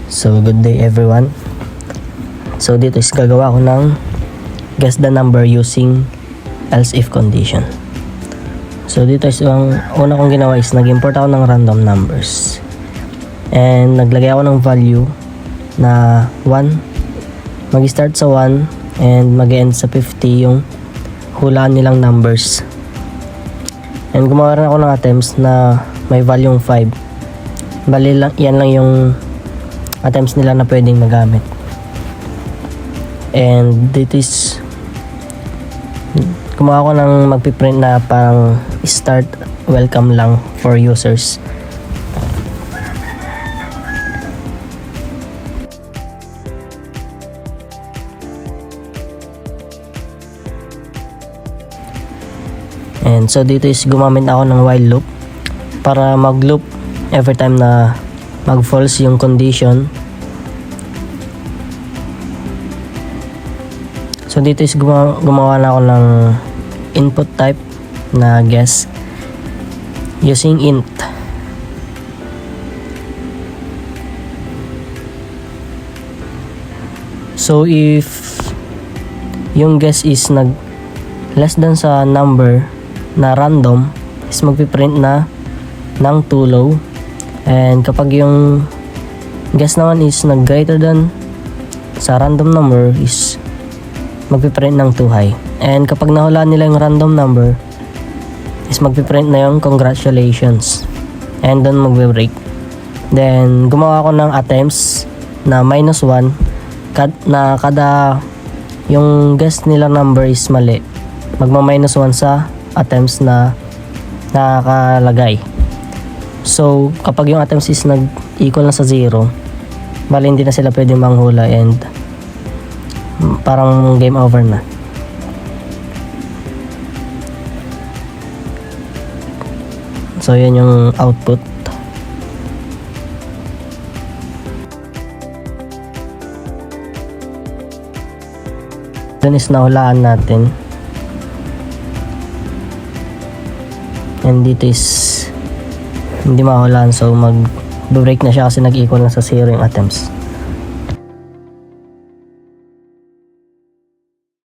So good day everyone. So dito is gagawa ko ng guess the number using else if condition. So dito is ang una kong ginawa is nag-import ako ng random numbers. And naglagay ako ng value na 1. Mag-start sa 1 and mag-end sa 50 yung hulaan nilang numbers. And gumawa rin ako ng attempts na may value 5. Bali lang, yan lang yung attempts nila na pwedeng magamit. And dito is gumawa ko ng magpiprint na parang start welcome lang for users. And so dito is gumamit ako ng while loop para mag-loop every time na mag-false yung condition. So dito is gumawa na ako ng input type na guess using int. So if yung guess is nag less than sa number na random, is magpiprint na ng too low. And kapag yung guess naman is nag greater than sa random number, is magpiprint ng too high. And kapag nahulaan nila yung random number, is magpiprint na yung congratulations. And doon magbe-break. Then gumawa ako ng attempts na -1 na kada yung guess nila number is mali, magma-1 sa attempts na nakakalagay. So kapag yung attempts is nag-equal na sa 0, bali hindi na sila pwedeng manghula and parang game over na. So yan yung output. Dun is nahulaan natin. And dito is hindi mahulaan, so mag-break na siya kasi nag-equal na sa 0 yung attempts.